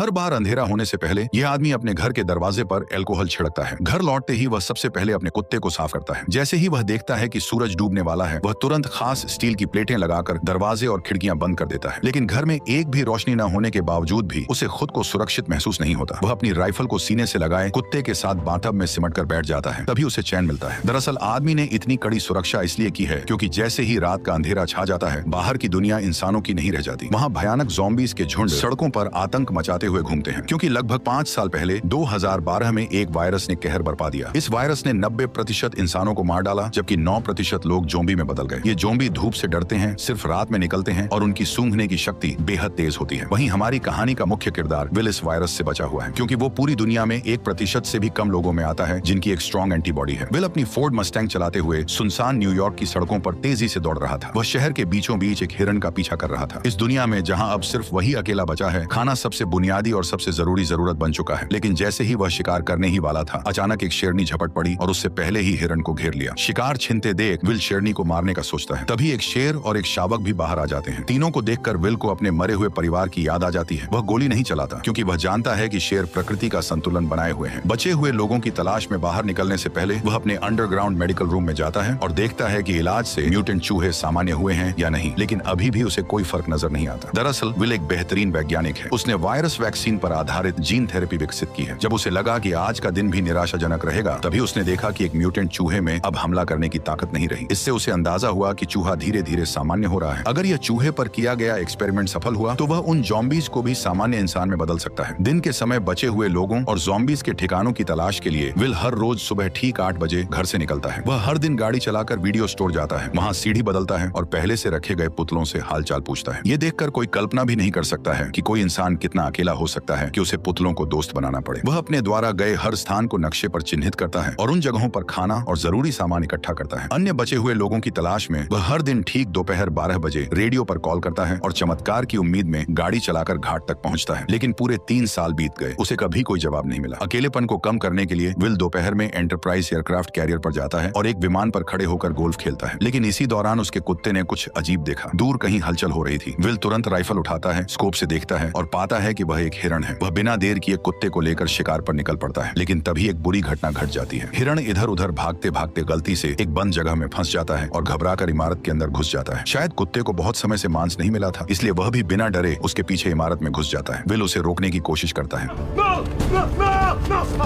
हर बार अंधेरा होने से पहले यह आदमी अपने घर के दरवाजे पर अल्कोहल छिड़कता है। घर लौटते ही वह सबसे पहले अपने कुत्ते को साफ करता है। जैसे ही वह देखता है कि सूरज डूबने वाला है, वह तुरंत खास स्टील की प्लेटें लगाकर दरवाजे और खिड़कियां बंद कर देता है। लेकिन घर में एक भी रोशनी न होने के बावजूद भी उसे खुद को सुरक्षित महसूस नहीं होता। वह अपनी राइफल को सीने से लगाए कुत्ते के साथ बाथटब में सिमट कर बैठ जाता है, तभी उसे चैन मिलता है। दरअसल आदमी ने इतनी कड़ी सुरक्षा इसलिए की है क्योंकि जैसे ही रात का अंधेरा छा जाता है, बाहर की दुनिया इंसानों की नहीं रह जाती। वहाँ भयानक ज़ॉम्बीज़ के झुंड सड़कों पर आतंक मचाते हुए घूमते हैं, क्योंकि लगभग 5 साल पहले 2012 में एक वायरस ने कहर बरपा दिया। इस वायरस ने 90% इंसानों को मार डाला, जबकि 9% लोग ज़ॉम्बी में बदल गए। ये ज़ॉम्बी धूप से डरते हैं, सिर्फ रात में निकलते हैं और उनकी सूंघने की शक्ति बेहद तेज होती है। वहीं हमारी कहानी का मुख्य किरदार विल इस वायरस से बचा हुआ है, क्योंकि वो पूरी दुनिया में 1% से भी कम लोगों में आता है जिनकी एक स्ट्रॉन्ग एंटीबॉडी है। विल अपनी फोर्ड मस्टैंग चलाते हुए सुनसान न्यूयॉर्क की सड़कों पर तेजी से दौड़ रहा था। वह शहर के बीचों बीच एक हिरण का पीछा कर रहा था। इस दुनिया में जहां अब सिर्फ वही अकेला बचा है, खाना सबसे बुनियादी और सबसे जरूरी जरूरत बन चुका है। लेकिन जैसे ही वह शिकार करने ही वाला था, अचानक एक शेरनी झपट पड़ी और उससे पहले ही हिरण को घेर लिया। शिकार छिनते देख विल शेरनी को मारने का सोचता है, तभी एक शेर और एक शावक भी बाहर आ जाते हैं। तीनों को देखकर विल को अपने मरे हुए परिवार की याद आ जाती है। वह गोली नहीं चलाता, क्योंकि वह जानता है कि शेर प्रकृति का संतुलन बनाए हुए हैं। बचे हुए लोगों की तलाश में बाहर निकलने से पहले वह अपने अंडरग्राउंड मेडिकल रूम में जाता है और देखता है कि इलाज से म्यूटेंट चूहे सामान्य हुए हैं या नहीं, लेकिन अभी भी उसे कोई फर्क नजर नहीं आता। दरअसल विल एक बेहतरीन वैज्ञानिक है। उसने वायरस वैक्सीन पर आधारित जीन थेरेपी विकसित की है। जब उसे लगा कि आज का दिन भी निराशाजनक रहेगा, तभी उसने देखा कि एक म्यूटेंट चूहे में अब हमला करने की ताकत नहीं रही। इससे उसे अंदाजा हुआ कि चूहा धीरे धीरे सामान्य हो रहा है। अगर यह चूहे पर किया गया एक्सपेरिमेंट सफल हुआ, तो वह उन ज़ॉम्बीज़ को भी सामान्य इंसान में बदल सकता है। दिन के समय बचे हुए लोगों और ज़ॉम्बीज़ के ठिकानों की तलाश के लिए विल हर रोज सुबह ठीक 8 बजे घर से निकलता है। वह हर दिन गाड़ी चलाकर वीडियो स्टोर जाता है, वहाँ सीढ़ी बदलता है और पहले से रखे गए पुतलों से हालचाल पूछता है। ये देखकर कोई कल्पना भी नहीं कर सकता है कि कोई इंसान कितना अकेला हो सकता है कि उसे पुतलों को दोस्त बनाना पड़े। वह अपने द्वारा गए हर स्थान को नक्शे पर चिन्हित करता है और उन जगहों पर खाना और जरूरी सामान इकट्ठा करता है। अन्य बचे हुए लोगों की तलाश में वह हर दिन ठीक दोपहर 12 बजे रेडियो पर कॉल करता है और चमत्कार की उम्मीद में गाड़ी चलाकर घाट तक पहुंचता है। लेकिन पूरे 3 साल बीत गए, उसे कभी कोई जवाब नहीं मिला। अकेलेपन को कम करने के लिए विल दोपहर में एंटरप्राइज एयरक्राफ्ट कैरियर पर जाता है और एक विमान पर खड़े होकर गोल्फ खेलता है। लेकिन इसी दौरान उसके कुत्ते ने कुछ अजीब देखा। दूर कहीं हलचल हो रही थी। विल तुरंत राइफल उठाता है, स्कोप से देखता है और पाता है कि वह एक हिरण है। वह बिना देर किए कुत्ते को लेकर शिकार पर निकल पड़ता है। लेकिन तभी एक बुरी घटना घट जाती है। हिरण इधर उधर भागते भागते गलती से एक बंद जगह में फंस जाता है और घबराकर इमारत के अंदर घुस जाता है। शायद कुत्ते को बहुत समय से मांस नहीं मिला था, इसलिए वह भी बिना डरे उसके पीछे इमारत में घुस जाता है। विल उसे रोकने की कोशिश करता है।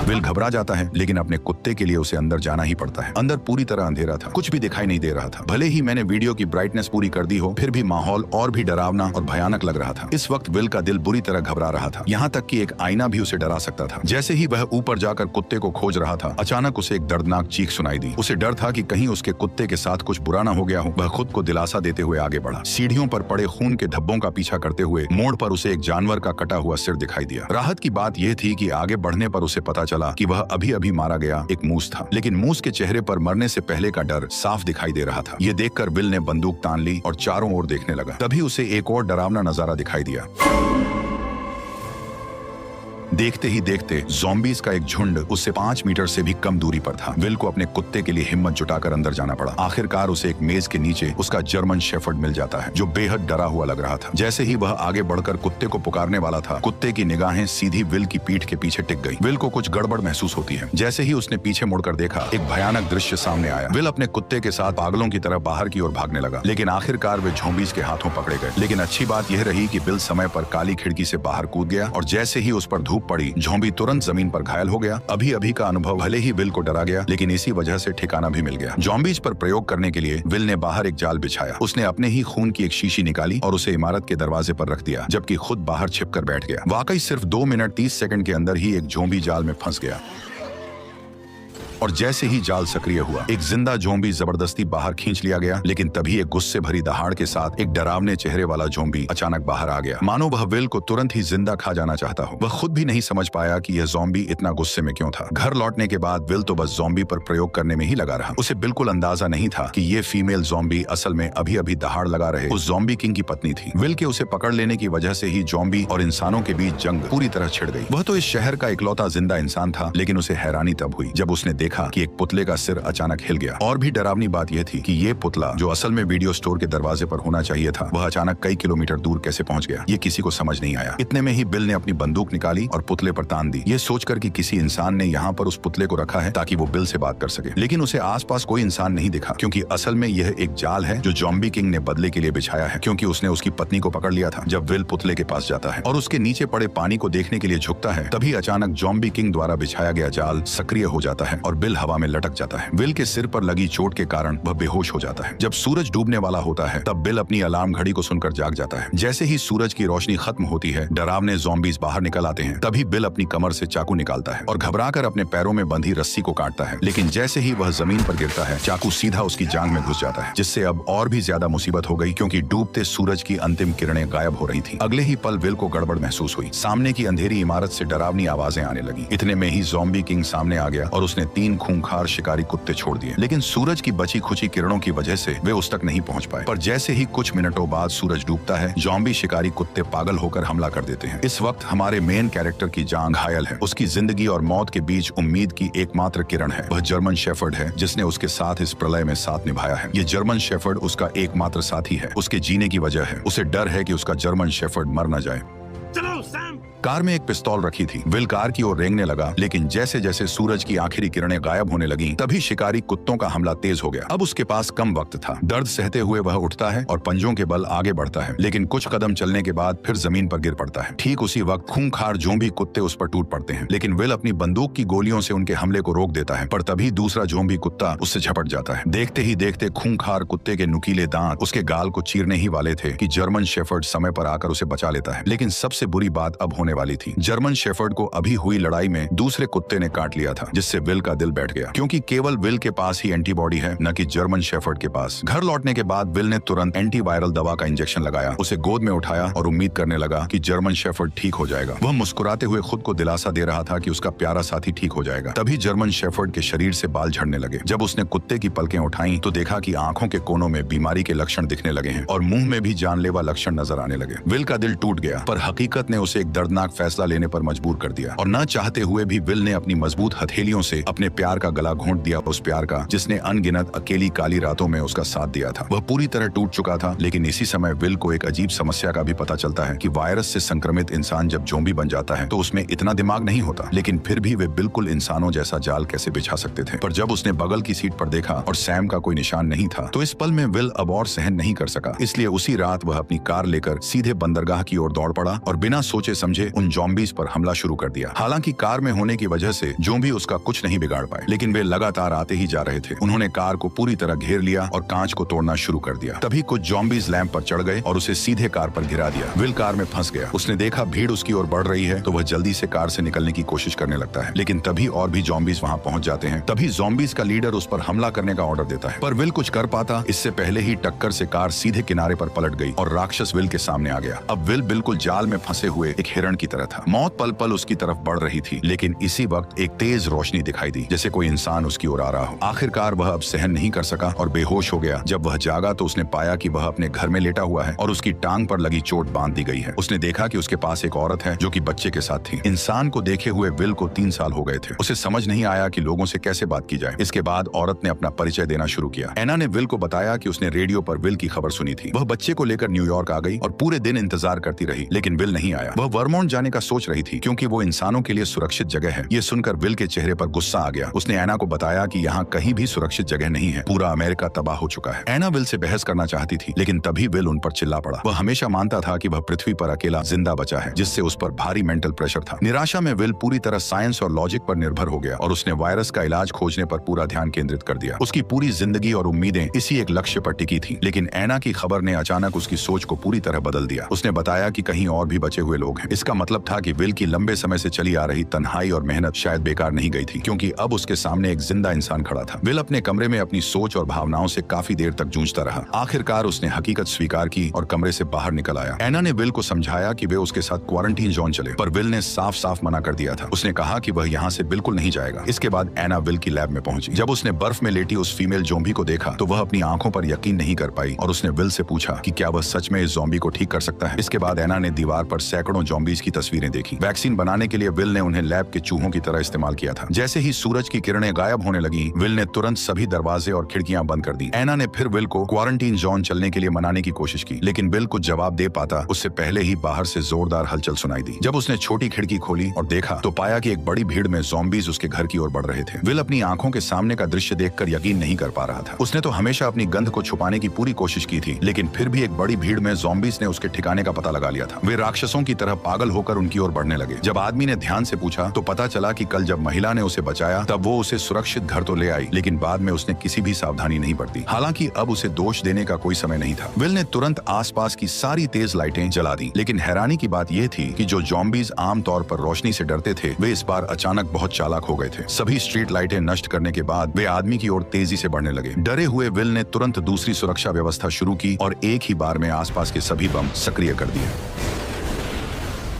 विल घबरा जाता है, लेकिन अपने कुत्ते के लिए उसे अंदर जाना ही पड़ता है। अंदर पूरी तरह अंधेरा था, कुछ भी दिखाई नहीं दे रहा था। भले ही मैंने वीडियो की ब्राइटनेस पूरी कर दी हो, फिर भी माहौल और भी डरावना और भयानक लग रहा था। इस वक्त विल का दिल बुरी तरह घबरा रहा था, यहाँ तक कि एक आईना भी उसे डरा सकता था। जैसे ही वह ऊपर जाकर कुत्ते को खोज रहा था, अचानक उसे एक दर्दनाक चीख सुनाई दी। उसे डर था कि कहीं उसके कुत्ते के साथ कुछ बुरा न हो गया हो। वह खुद को दिलासा देते हुए आगे बढ़ा। सीढ़ियों पर पड़े खून के धब्बों का पीछा करते हुए मोड़ पर उसे एक जानवर का कटा हुआ सिर दिखाई दिया। राहत की बात यह थी कि आगे बढ़ने पर उसे पता चला कि वह अभी अभी मारा गया एक मूस था। लेकिन मूस के चेहरे पर मरने से पहले का डर साफ दिखाई दे रहा था। ये देखकर विल ने बंदूक तान ली और चारों ओर देखने लगा। तभी उसे एक और डरावना नजारा दिखाई दिया। देखते ही देखते ज़ॉम्बीज़ का एक झुंड उससे 5 मीटर से भी कम दूरी पर था। विल को अपने कुत्ते के लिए हिम्मत जुटाकर अंदर जाना पड़ा। आखिरकार उसे एक मेज के नीचे उसका जर्मन शेफर्ड मिल जाता है, जो बेहद डरा हुआ लग रहा था। जैसे ही वह आगे बढ़कर कुत्ते को पुकारने वाला था, कुत्ते की निगाहें सीधी विल की पीठ के पीछे टिक गई। विल को कुछ गड़बड़ महसूस होती है। जैसे ही उसने पीछे मुड़कर देखा, एक भयानक दृश्य सामने आया। विल अपने कुत्ते के साथ पागलों की तरह बाहर की ओर भागने लगा, लेकिन आखिरकार वे ज़ॉम्बीज़ के हाथों पकड़े गए। लेकिन अच्छी बात यह रही कि विल समय पर काली खिड़की से बाहर कूद गया और जैसे ही उस पर धूप पड़ी, ज़ॉम्बी तुरंत जमीन पर घायल हो गया। अभी अभी का अनुभव भले ही विल को डरा गया, लेकिन इसी वजह से ठिकाना भी मिल गया। ज़ॉम्बीज़ पर प्रयोग करने के लिए विल ने बाहर एक जाल बिछाया। उसने अपने ही खून की एक शीशी निकाली और उसे इमारत के दरवाजे पर रख दिया, जबकि खुद बाहर छिपकर बैठ गया। वाकई सिर्फ 2 मिनट 30 सेकंड के अंदर ही एक ज़ॉम्बी जाल में फंस गया। और जैसे ही जाल सक्रिय हुआ, एक जिंदा ज़ॉम्बी जबरदस्ती बाहर खींच लिया गया। लेकिन तभी एक गुस्से भरी दहाड़ के साथ एक डरावने चेहरे वाला ज़ॉम्बी अचानक बाहर आ गया, मानो वह विल को तुरंत ही जिंदा खा जाना चाहता हो। वह खुद भी नहीं समझ पाया कि यह ज़ॉम्बी इतना गुस्से में क्यों था। घर लौटने के बाद विल तो बस ज़ॉम्बी पर प्रयोग करने में ही लगा रहा। उसे बिल्कुल अंदाजा नहीं था कि ये फीमेल ज़ॉम्बी असल में अभी अभी दहाड़ लगा रहे उस ज़ॉम्बी किंग की पत्नी थी। विल के उसे पकड़ लेने की वजह से ही ज़ॉम्बी और इंसानों के बीच जंग पूरी तरह छिड़ गई। वह तो इस शहर का इकलौता जिंदा इंसान था, लेकिन उसे हैरानी तब हुई जब उसने देखा कि एक पुतले का सिर अचानक हिल गया। और भी डरावनी बात यह थी कि ये पुतला, जो असल में वीडियो स्टोर के दरवाजे पर होना चाहिए था, वह अचानक कई किलोमीटर दूर कैसे पहुंच गया, ये किसी को समझ नहीं आया। इतने में ही बिल ने अपनी बंदूक निकाली और पुतले पर तान दी, ये सोचकर कि किसी इंसान ने यहाँ पर उस पुतले को रखा है ताकि वो बिल से बात कर सके। लेकिन उसे आसपास कोई इंसान नहीं दिखा, क्योंकि असल में यह एक जाल है जो ज़ॉम्बी किंग ने बदले के लिए बिछाया है, क्योंकि उसने उसकी पत्नी को पकड़ लिया था। जब विल पुतले के पास जाता है और उसके नीचे पड़े पानी को देखने के लिए झुकता है, तभी अचानक ज़ॉम्बी किंग द्वारा बिछाया गया जाल सक्रिय हो जाता है और बिल हवा में लटक जाता है। विल के सिर पर लगी चोट के कारण वह बेहोश हो जाता है। जब सूरज डूबने वाला होता है तब बिल अपनी अलार्म घड़ी को सुनकर जाग जाता है। जैसे ही सूरज की रोशनी खत्म होती है, डरावने ज़ॉम्बीज बाहर निकल आते हैं। तभी बिल अपनी कमर से चाकू निकालता है और घबराकर अपने पैरों में बंधी रस्सी को काटता है। लेकिन जैसे ही वह जमीन पर गिरता है, चाकू सीधा उसकी जांघ में घुस जाता है, जिससे अब और भी ज्यादा मुसीबत हो गई, क्योंकि डूबते सूरज की अंतिम किरणें गायब हो रही थी। अगले ही पल विल को गड़बड़ महसूस हुई। सामने की अंधेरी इमारत से डरावनी आवाजें आने लगी। इतने में ही ज़ॉम्बी किंग सामने आ गया और उसने 3 खूंखार शिकारी कुत्ते छोड़ दिए। लेकिन सूरज की बची खुची किरणों की वजह से वे उस तक नहीं पहुंच पाए। पर जैसे ही कुछ मिनटों बाद सूरज डूबता है, ज़ॉम्बी शिकारी कुत्ते पागल होकर हमला कर देते हैं। इस वक्त हमारे मेन कैरेक्टर की जान घायल है। उसकी जिंदगी और मौत के बीच उम्मीद की एकमात्र किरण है। वह जर्मन शेफर्ड है जिसने उसके साथ इस प्रलय में साथ निभाया है। ये जर्मन शेफर्ड उसका एकमात्र साथी है। उसके जीने की वजह है। उसे डर है कि उसका जर्मन शेफर्ड मर न जाए। चलो सैम। कार में एक पिस्तौल रखी थी। विल कार की ओर रेंगने लगा, लेकिन जैसे जैसे सूरज की आखिरी किरणें गायब होने लगीं, तभी शिकारी कुत्तों का हमला तेज हो गया। अब उसके पास कम वक्त था। दर्द सहते हुए वह उठता है और पंजों के बल आगे बढ़ता है, लेकिन कुछ कदम चलने के बाद फिर जमीन पर गिर पड़ता है। ठीक उसी वक्त खूंखार ज़ॉम्बी कुत्ते उस पर टूट पड़ते हैं, लेकिन विल अपनी बंदूक की गोलियों से उनके हमले को रोक देता है। पर तभी दूसरा ज़ॉम्बी कुत्ता उससे झपट जाता है। देखते ही देखते खूंखार कुत्ते के नुकीले दांत उसके गाल को चीरने ही वाले थे कि जर्मन शेफर्ड समय पर आकर उसे बचा लेता है। लेकिन सबसे बुरी बात अब होने वाली थी। जर्मन शेफर्ड को अभी हुई लड़ाई में दूसरे कुत्ते ने काट लिया था, जिससे विल का दिल बैठ गया, क्योंकि केवल विल के पास ही एंटीबॉडी है, न कि जर्मन शेफर्ड के पास। घर लौटने के बाद विल ने तुरंत एंटीवायरल दवा का इंजेक्शन लगाया, उसे गोद में उठाया और उम्मीद करने लगा कि जर्मन शेफर्ड ठीक हो जाएगा। वह मुस्कुराते हुए खुद को दिलासा दे रहा था कि उसका प्यारा साथी ठीक हो जाएगा। तभी जर्मन शेफर्ड के शरीर से बाल झड़ने लगे। जब उसने कुत्ते की पलकें उठाई तो देखा कि आंखों के कोनों में बीमारी के लक्षण दिखने लगे हैं और मुंह में भी जानलेवा लक्षण नजर आने लगे। विल का दिल टूट गया, पर हकीकत ने उसे एक दर्दनाक फैसला लेने पर मजबूर कर दिया और न चाहते हुए भी विल ने अपनी मजबूत हथेलियों से अपने प्यार का गला घोंट दिया, उस प्यार का जिसने अनगिनत अकेली काली रातों में उसका साथ दिया था। वह पूरी तरह टूट चुका था। लेकिन इसी समय विल को एक अजीब समस्या का भी पता चलता है कि वायरस से संक्रमित इंसान जब ज़ॉम्बी बन जाता है तो उसमें इतना दिमाग नहीं होता, लेकिन फिर भी वे बिल्कुल इंसानों जैसा जाल कैसे बिछा सकते थे। पर जब उसने बगल की सीट पर देखा और सैम का कोई निशान नहीं था, तो इस पल में विल अब और सहन नहीं कर सका। इसलिए उसी रात वह अपनी कार लेकर सीधे बंदरगाह की ओर दौड़ पड़ा और बिना सोचे समझे उन ज़ॉम्बीज पर हमला शुरू कर दिया। हालांकि कार में होने की वजह से ज़ॉम्बी उसका कुछ नहीं बिगाड़ पाए, लेकिन वे लगातार आते ही जा रहे थे। उन्होंने कार को पूरी तरह घेर लिया और कांच को तोड़ना शुरू कर दिया। तभी कुछ ज़ॉम्बीज लैंप पर चढ़ गए और उसे सीधे कार पर गिरा दिया। विल कार में फंस गया। उसने देखा भीड़ उसकी ओर बढ़ रही है तो वह जल्दी से कार से निकलने की कोशिश करने लगता है, लेकिन तभी और भी ज़ॉम्बीज वहां पहुंच जाते हैं। तभी ज़ॉम्बीज का लीडर उस पर हमला करने का ऑर्डर देता है, पर विल कुछ कर पाता इससे पहले ही टक्कर से कार सीधे किनारे पर पलट गई और राक्षस विल के सामने आ गया। अब विल बिल्कुल जाल में फंसे हुए एक हिरण की तरह था। मौत पल पल उसकी तरफ बढ़ रही थी, लेकिन इसी वक्त एक तेज रोशनी दिखाई दी, जैसे कोई इंसान उसकी ओर आ रहा हो। आखिरकार वह अब सहन नहीं कर सका और बेहोश हो गया। जब वह जागा तो उसने पाया कि वह अपने घर में लेटा हुआ है और उसकी टांग पर लगी चोट बांध दी गई है। उसने देखा कि उसके पास एक औरत है जो कि बच्चे के साथ थी। इंसान को देखे हुए विल को 3 साल हो गए थे। उसे समझ नहीं आया कि लोगों से कैसे बात की जाए। इसके बाद औरत ने अपना परिचय देना शुरू किया। एना ने विल को बताया कि उसने रेडियो पर विल की खबर सुनी थी। वह बच्चे को लेकर न्यूयॉर्क आ गई और पूरे दिन इंतजार करती रही, लेकिन विल नहीं आया। वह वर्मोंट जाने का सोच रही थी, क्योंकि वो इंसानों के लिए सुरक्षित जगह है। ये सुनकर विल के चेहरे पर गुस्सा आ गया। उसने एना को बताया कि यहाँ कहीं भी सुरक्षित जगह नहीं है, पूरा अमेरिका तबाह हो चुका है। एना विल से बहस करना चाहती थी, लेकिन तभी विल उन पर चिल्ला पड़ा। वह हमेशा मानता था कि वह पृथ्वी पर अकेला जिंदा बचा है, जिससे उस पर भारी मेंटल प्रेशर था। निराशा में विल पूरी तरह साइंस और लॉजिक पर निर्भर हो गया और उसने वायरस का इलाज खोजने पर पूरा ध्यान केंद्रित कर दिया। उसकी पूरी जिंदगी और उम्मीदें इसी एक लक्ष्य पर टिकी थी। लेकिन एना की खबर ने अचानक उसकी सोच को पूरी तरह बदल दिया। उसने बताया कि कहीं और भी बचे हुए लोग हैं। इसका मतलब था कि विल की लंबे समय से चली आ रही तन्हाई और मेहनत शायद बेकार नहीं गई थी, क्योंकि अब उसके सामने एक जिंदा इंसान खड़ा था। विल अपने कमरे में अपनी सोच और भावनाओं से काफी देर तक जूझता रहा। आखिरकार उसने हकीकत स्वीकार की और कमरे से बाहर निकल आया। एना ने विल को समझाया कि वे उसके साथ क्वारंटीन जोन चले, पर विल ने साफ साफ मना कर दिया था। उसने कहा कि वह यहाँ से बिल्कुल नहीं जाएगा। इसके बाद एना विल की लैब में पहुंची। जब उसने बर्फ में लेटी उस फीमेल ज़ॉम्बी को देखा तो वह अपनी आंखों पर यकीन नहीं कर पाई और उसने विल से पूछा कि क्या वह सच में इस ज़ॉम्बी को ठीक कर सकता है। इसके बाद एना ने दीवार पर सैकड़ों ज़ॉम्बी ज़ॉम्बीज की तस्वीरें देखी। वैक्सीन बनाने के लिए विल ने उन्हें लैब के चूहों की तरह इस्तेमाल किया था। जैसे ही सूरज की किरणें गायब होने लगी, विल ने तुरंत सभी दरवाजे और खिड़कियां बंद कर दी। एना ने फिर विल को क्वारंटीन जोन चलने के लिए मनाने की कोशिश की, लेकिन विल कुछ जवाब दे पाता उससे पहले ही बाहर से जोरदार हलचल सुनाई दी। जब उसने छोटी खिड़की खोली और देखा तो पाया कि एक बड़ी भीड़ में ज़ॉम्बीज उसके घर की ओर बढ़ रहे थे। विल अपनी आंखों के सामने का दृश्य देखकर यकीन नहीं कर पा रहा था। उसने तो हमेशा अपनी गंध को छुपाने की पूरी कोशिश की थी, लेकिन फिर भी एक बड़ी भीड़ में ज़ॉम्बीज ने उसके ठिकाने का पता लगा लिया था। वे राक्षसों की तरह पागल होकर उनकी ओर बढ़ने लगे। जब आदमी ने ध्यान से पूछा तो पता चला कि कल जब महिला ने उसे बचाया तब वो उसे सुरक्षित घर तो ले आई, लेकिन बाद में उसने किसी भी सावधानी नहीं बरती। हालांकि अब उसे दोष देने का कोई समय नहीं था। विल ने तुरंत आसपास की सारी तेज लाइटें जला दी, लेकिन हैरानी की बात यह थी कि जो ज़ॉम्बीज आमतौर पर रोशनी से डरते थे, वे इस बार अचानक बहुत चालाक हो गए थे। सभी स्ट्रीट लाइटें नष्ट करने के बाद वे आदमी की ओर तेजी से बढ़ने लगे। डरे हुए विल ने तुरंत दूसरी सुरक्षा व्यवस्था शुरू की और एक ही बार में आसपास के सभी बम सक्रिय कर दिए।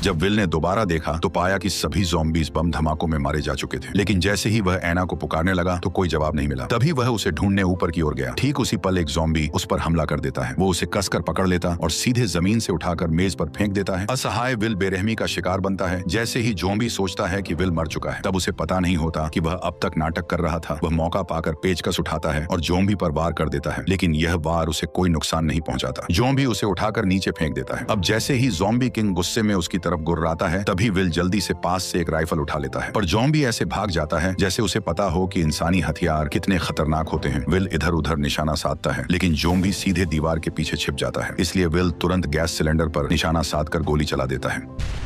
जब विल ने दोबारा देखा तो पाया कि सभी ज़ॉम्बीज बम धमाकों में मारे जा चुके थे, लेकिन जैसे ही वह एना को पुकारने लगा तो कोई जवाब नहीं मिला। तभी वह उसे ढूंढने ऊपर की ओर गया। ठीक उसी पल एक ज़ॉम्बी उस पर हमला कर देता है। वो उसे कसकर पकड़ लेता और सीधे जमीन से उठाकर मेज पर फेंक देता है। असहाय विल बेरहमी का शिकार बनता है। जैसे ही ज़ॉम्बी सोचता है कि विल मर चुका है, तब उसे पता नहीं होता कि वह अब तक नाटक कर रहा था। वह मौका पाकर पेचकस उठाता है और ज़ॉम्बी पर वार कर देता है, लेकिन यह वार उसे कोई नुकसान नहीं पहुंचाता। ज़ॉम्बी उसे उठाकर नीचे फेंक देता है। अब जैसे ही ज़ॉम्बी किंग गुस्से में उसकी तरफ गुर्राता है, तभी विल जल्दी से पास से एक राइफल उठा लेता है, पर ज़ॉम्बी ऐसे भाग जाता है जैसे उसे पता हो कि इंसानी हथियार कितने खतरनाक होते हैं। विल इधर उधर निशाना साधता है, लेकिन ज़ॉम्बी सीधे दीवार के पीछे छिप जाता है। इसलिए विल तुरंत गैस सिलेंडर पर निशाना साधकर गोली चला देता है।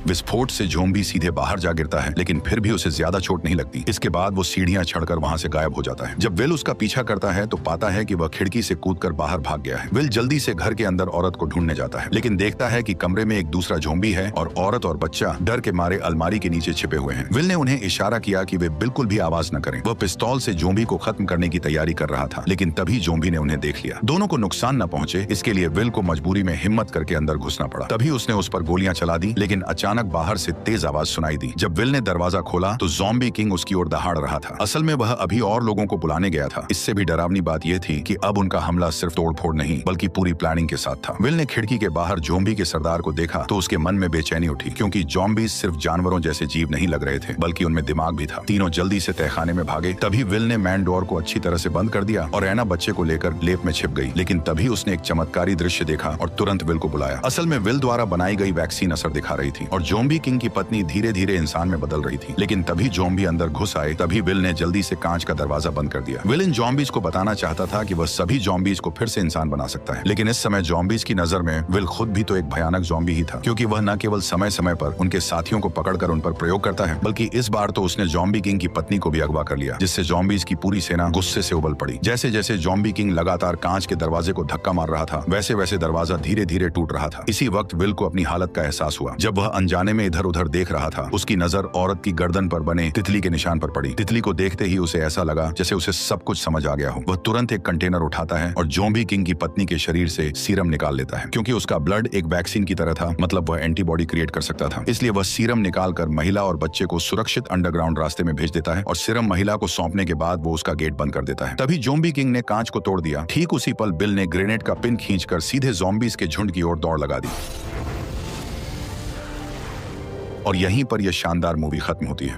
विस्फोट से ज़ॉम्बी सीधे बाहर जा गिरता है, लेकिन फिर भी उसे ज्यादा चोट नहीं लगती। इसके बाद वो सीढ़ियां चढ़कर वहां से गायब हो जाता है। जब विल उसका पीछा करता है तो पाता है कि वह खिड़की से कूदकर बाहर भाग गया है। विल जल्दी से घर के अंदर औरत को ढूंढने जाता है, लेकिन देखता है कि कमरे में एक दूसरा ज़ॉम्बी है और औरत और बच्चा डर के मारे अलमारी के नीचे छिपे हुए हैं। विल ने उन्हें इशारा किया कि वे बिल्कुल भी आवाज न करें। वह पिस्तौल से ज़ॉम्बी को खत्म करने की तैयारी कर रहा था, लेकिन तभी ज़ॉम्बी ने उन्हें देख लिया। दोनों को नुकसान न पहुंचे, इसके लिए विल को मजबूरी में हिम्मत करके अंदर घुसना पड़ा। तभी उसने उस पर गोलियां चला दी, लेकिन अचानक बाहर से तेज आवाज सुनाई दी। जब विल ने दरवाजा खोला तो ज़ॉम्बी किंग उसकी ओर दहाड़ रहा था। असल में वह अभी और लोगों को बुलाने गया था। इससे भी डरावनी बात यह थी कि अब उनका हमला सिर्फ तोड़फोड़ नहीं बल्कि पूरी प्लानिंग के साथ था। विल ने खिड़की के बाहर ज़ॉम्बी के सरदार को देखा तो उसके मन में बेचैनी उठी, क्योंकि ज़ॉम्बी सिर्फ जानवरों जैसे जीव नहीं लग रहे थे, बल्कि उनमें दिमाग भी था। तीनों जल्दी से तहखाने में भागे। तभी विल ने मैन डोर को अच्छी तरह से बंद कर दिया और एना बच्चे को लेकर लेप में छिप गई। लेकिन तभी उसने एक चमत्कारी दृश्य देखा और तुरंत विल को बुलाया। असल में विल द्वारा बनाई गई वैक्सीन असर दिखा रही थी और ज़ॉम्बी किंग की पत्नी धीरे धीरे इंसान में बदल रही थी। लेकिन तभी ज़ॉम्बी अंदर घुस आए। तभी विल ने जल्दी से कांच का दरवाजा बंद कर दिया। विल इन ज़ॉम्बीज को बताना चाहता था कि वह सभी ज़ॉम्बीज को फिर से इंसान बना सकता है, लेकिन इस समय ज़ॉम्बीज की नजर में विल खुद भी तो एक भयानक ज़ॉम्बी ही था, क्योंकि वह न केवल समय समय पर उनके साथियों को पकड़कर उन पर प्रयोग करता है, बल्कि इस बार तो उसने ज़ॉम्बी किंग की पत्नी को भी अगवा कर लिया, जिससे ज़ॉम्बीज की पूरी सेना गुस्से से उबल पड़ी। जैसे जैसे ज़ॉम्बी किंग लगातार कांच के दरवाजे को धक्का मार रहा था, वैसे वैसे दरवाजा धीरे धीरे टूट रहा था। इसी वक्त विल को अपनी हालत का एहसास हुआ। जब वह अनजाने में इधर उधर देख रहा था, उसकी नजर औरत की गर्दन पर बने तितली के निशान पर पड़ी। तितली को देखते ही उसे ऐसा लगा जैसे उसे सब कुछ समझ आ गया हो। वह तुरंत एक कंटेनर उठाता है और ज़ॉम्बी किंग की पत्नी के शरीर से सीरम निकाल लेता है। क्योंकि उसका ब्लड एक वैक्सीन की तरह था, मतलब वह एंटीबॉडी क्रिएट कर सकता था। इसलिए वह सीरम निकालकर महिला और बच्चे को सुरक्षित अंडरग्राउंड रास्ते में भेज देता है और सीरम महिला को सौंपने के बाद वो उसका गेट बंद कर देता है। तभी ज़ॉम्बी किंग ने कांच को तोड़ दिया। ठीक उसी पल बिल ने ग्रेनेड का पिन खींचकर सीधे ज़ॉम्बीज के झुंड की ओर दौड़ लगा दी और यहीं पर यह शानदार मूवी खत्म होती है।